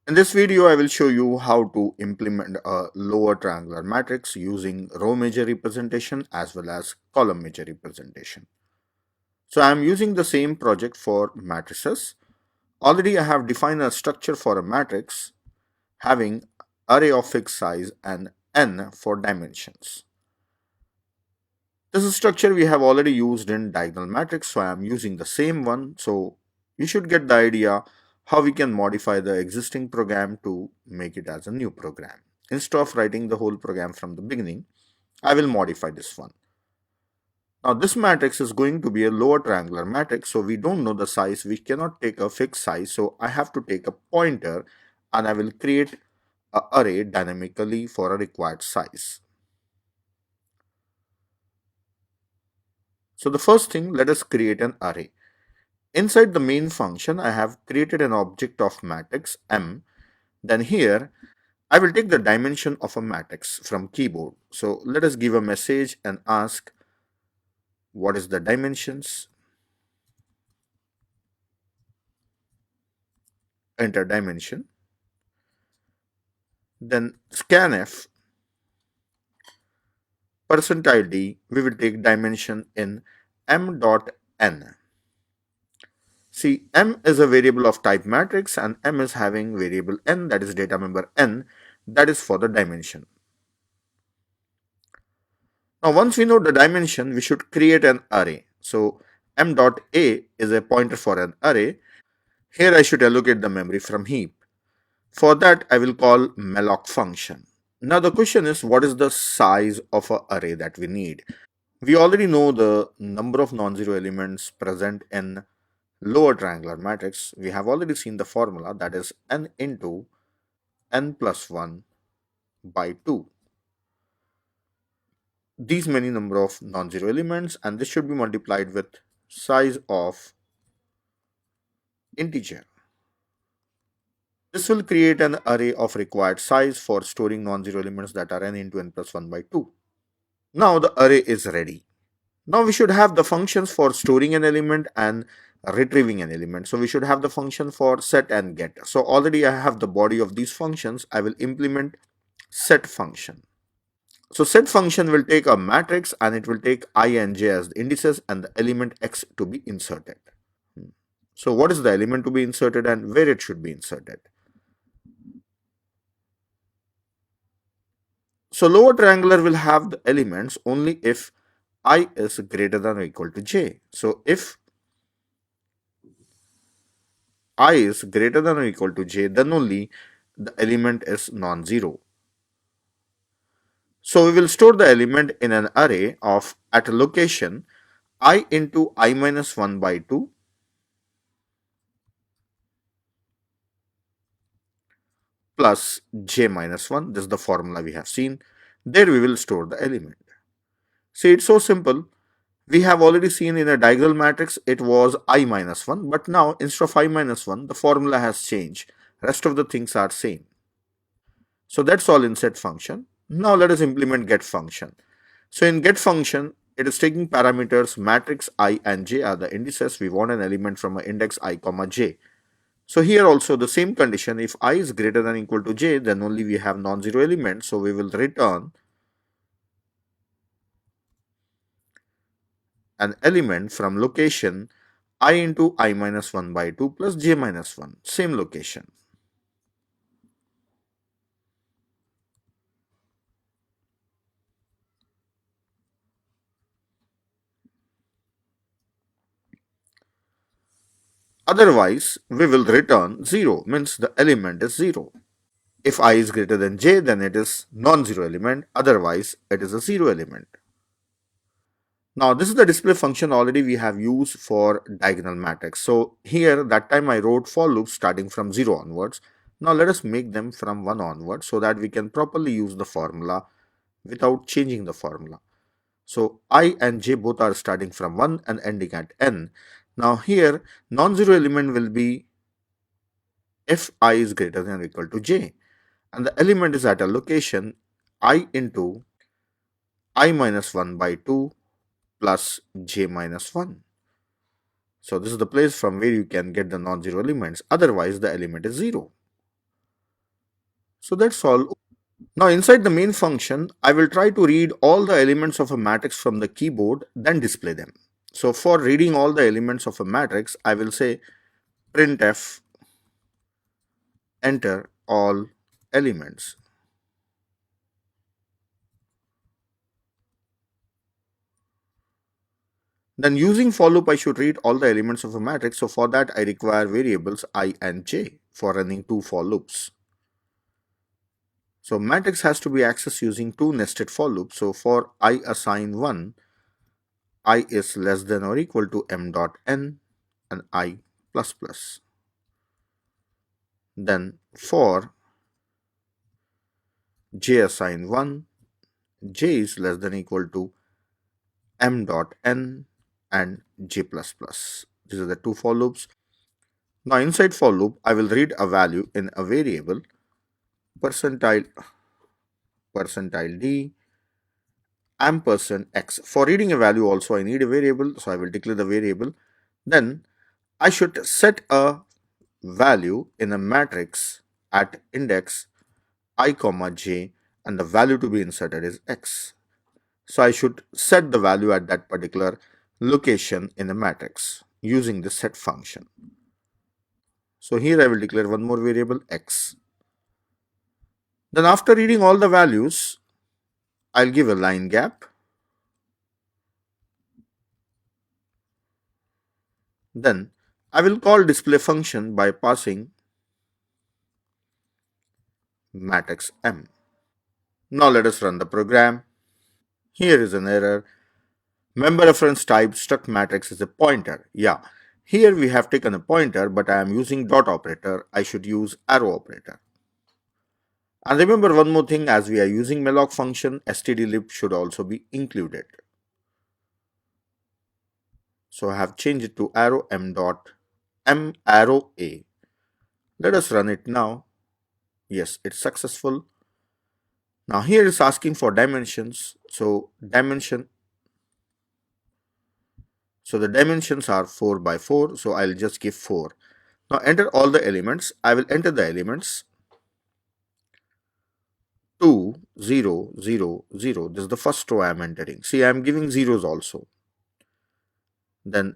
In this video, I will show you how to implement a lower triangular matrix using row major representation as well as column major representation. So I am using the same project for matrices. Already I have defined a structure for a matrix having array of fixed size and n for dimensions. This is structure we have already used in diagonal matrix, so I am using the same one. So you should get the idea how we can modify the existing program to make it as a new program. Instead of writing the whole program from the beginning, I will modify this one. Now this matrix is going to be a lower triangular matrix, so we don't know the size. We cannot take a fixed size, so I have to take a pointer and I will create an array dynamically for a required size. So the first thing, let us create an array. Inside the main function, I have created an object of matrix M. Then here, I will take the dimension of a matrix from keyboard. So let us give a message and ask what is the dimensions. Enter dimension. Then scanf %id, we will take dimension in m.n. See, m is a variable of type matrix and m is having variable n, that is data member n, that is for the dimension. Now once we know the dimension, we should create an array. So m.a is a pointer for an array. Here I should allocate the memory from heap. For that I will call malloc function. Now the question is, what is the size of an array that we need? We already know the number of non-zero elements present in lower triangular matrix. We have already seen the formula, that is n into n plus 1 by 2. These many number of non-zero elements, and this should be multiplied with size of integer. This will create an array of required size for storing non-zero elements that are n into n plus 1 by 2. Now the array is ready. Now we should have the functions for storing an element and retrieving an element. So we should have the function for set and get. So already I have the body of these functions. I will implement set function. So set function will take a matrix and it will take I and j as the indices and the element x to be inserted. So what is the element to be inserted and where it should be inserted? So lower triangular will have the elements only if I is greater than or equal to j. So if I is greater than or equal to j, then only the element is non-zero. So we will store the element in an array of at a location I into I minus 1 by 2 plus j minus 1. This is the formula we have seen. There we will store the element. See, it's so simple. We have already seen in a diagonal matrix it was I minus 1, but now instead of I minus 1, the formula has changed. Rest of the things are same. So that's all in set function. Now let us implement get function. So in get function, it is taking parameters matrix I and j are the indices. We want an element from an index I comma j. So here also the same condition, if I is greater than or equal to j, then only we have non-zero element. So we will return an element from location I into I minus 1 by 2 plus j minus 1, same location. Otherwise, we will return 0, means the element is 0. If I is greater than j, then it is non-zero element, otherwise it is a 0 element. Now this is the display function already we have used for diagonal matrix. So here that time I wrote for loops starting from 0 onwards. Now let us make them from 1 onwards so that we can properly use the formula without changing the formula. So I and j both are starting from 1 and ending at n. Now here non-zero element will be if I is greater than or equal to j, and the element is at a location I into I minus 1 by 2 plus j minus 1. So this is the place from where you can get the non-zero elements. Otherwise the element is 0. So that's all. Now inside the main function, I will try to read all the elements of a matrix from the keyboard, then display them. So for reading all the elements of a matrix, I will say printf enter all elements. Then using for loop, I should read all the elements of a matrix. So for that, I require variables I and j for running two for loops. So matrix has to be accessed using two nested for loops. So for I assign 1, I is less than or equal to m dot n and I plus plus. Then for j assign 1, j is less than or equal to m dot n and j plus plus. These are the two for loops. Now inside for loop, I will read a value in a variable percentile d ampersand x. For reading a value also I need a variable, so I will declare the variable. Then I should set a value in a matrix at index I comma j, and the value to be inserted is x. So I should set the value at that particular location in the matrix using the set function. So here I will declare one more variable x. Then after reading all the values, I'll give a line gap. Then I will call display function by passing matrix M. Now let us run the program. Here is an error. Member reference type struct matrix is a pointer. Yeah, here we have taken a pointer, but I am using dot operator. I should use arrow operator. And remember one more thing, as we are using malloc function, stdlib should also be included. So I have changed it to arrow m dot m arrow a. Let us run it now. Yes, it's successful. Now here it's asking for dimensions. So the dimensions are 4 by 4. So I'll just give 4. Now enter all the elements. I will enter the elements 2, 0, 0, 0. This is the first row I am entering. See, I am giving zeros also. Then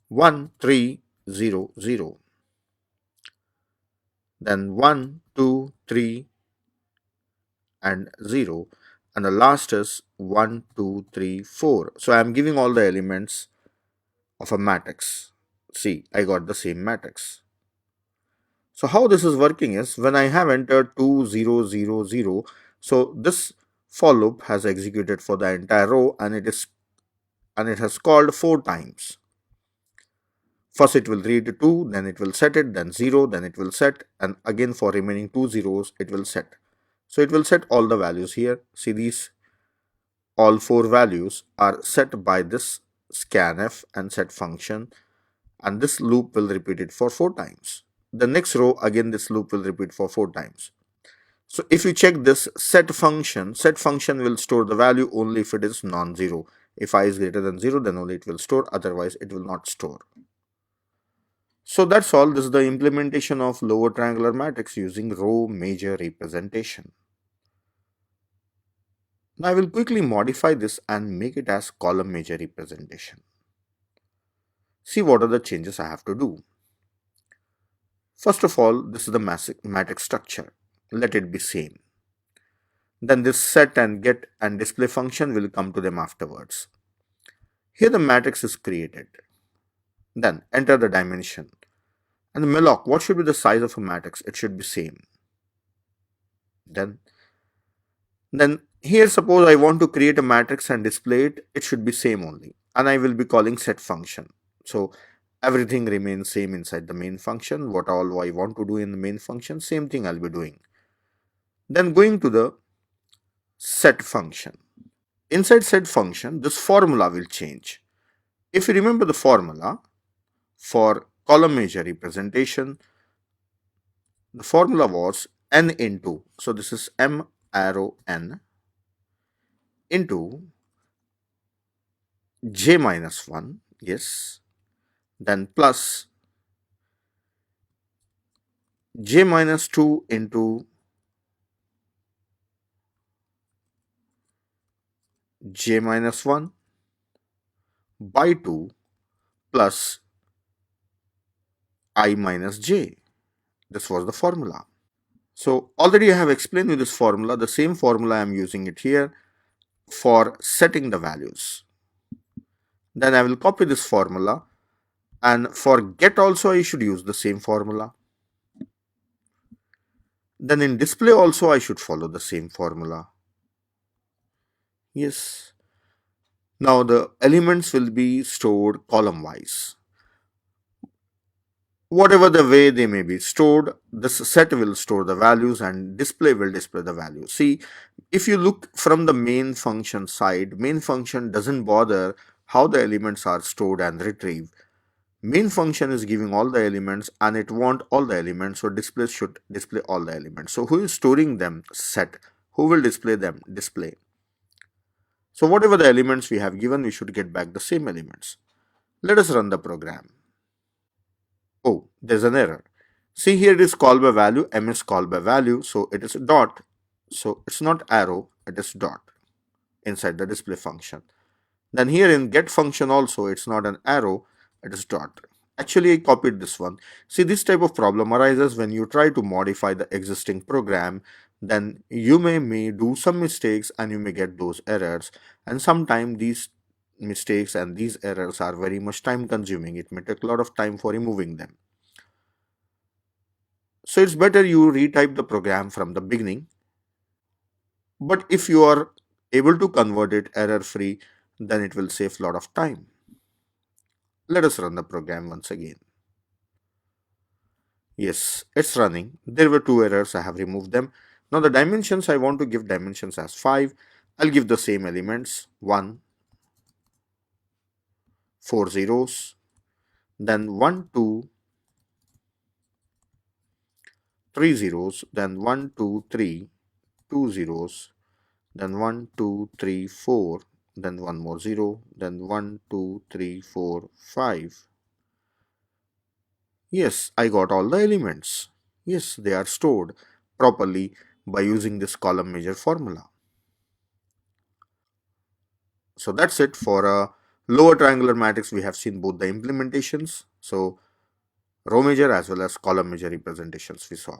1, 3, 0, 0. Then 1, 2, 3, and 0. And the last is 1, 2, 3, 4. So I am giving all the elements of a matrix. See, I got the same matrix. So how this is working is, when I have entered 2, 0, 0, 0, so this for loop has executed for the entire row, and it has called 4 times. First it will read 2, then it will set it, then 0, then it will set, and again for remaining 2 zeros it will set. So it will set all the values here. See, these all 4 values are set by this scanf and set function, and this loop will repeat it for 4 times. The next row, again this loop will repeat for 4 times. So if you check this set function will store the value only if it is non-zero. If I is greater than 0, then only it will store, otherwise it will not store. So that's all. This is the implementation of lower triangular matrix using row major representation. Now I will quickly modify this and make it as column major representation. See what are the changes I have to do. First of all, this is the matrix structure. Let it be same. Then this set and get and display function will come to them afterwards. Here the matrix is created. Then enter the dimension. And the malloc, what should be the size of a matrix? It should be same. Then here suppose I want to create a matrix and display it, it should be same only. And I will be calling set function. So everything remains same inside the main function. What all I want to do in the main function, same thing I'll be doing. Then going to the set function. Inside set function, this formula will change. If you remember the formula for column major representation, the formula was n into, so this is m arrow n into j minus 1, yes, then plus j minus 2 into j minus 1 by 2 plus I minus j. This was the formula. So already I have explained you this formula. The same formula I am using it here for setting the values. Then I will copy this formula, and for get also I should use the same formula. Then in display also I should follow the same formula. Yes. Now the elements will be stored column wise. Whatever the way they may be stored, this set will store the values and display will display the values. See, if you look from the main function side, main function doesn't bother how the elements are stored and retrieved. Main function is giving all the elements and it want all the elements, so display should display all the elements. So who is storing them? Set. Who will display them? Display. So whatever the elements we have given, we should get back the same elements. Let us run the program. Oh, there's an error. See, here it is call by value, m is call by value, so it is dot. So it's not arrow, it is dot inside the display function. Then here in get function also, it's not an arrow, it is dot. Actually, I copied this one. See, this type of problem arises when you try to modify the existing program. Then you may do some mistakes and you may get those errors. And sometimes these mistakes and these errors are very much time consuming. It may take a lot of time for removing them. So it's better you retype the program from the beginning. But if you are able to convert it error free, then it will save a lot of time. Let us run the program once again. Yes, it's running. There were two errors, I have removed them. Now the dimensions, I want to give dimensions as 5. I'll give the same elements, 1, 4 zeros, then 1, 2, 3 zeros, then 1, 2, 3, 2 zeros, then 1, 2, 3, 4, then 1 more 0, then 1, 2, 3, 4, 5. Yes, I got all the elements. Yes, they are stored properly by using this column measure formula. So that's it for a lower triangular matrix. We have seen both the implementations. So row measure as well as column measure representations we saw.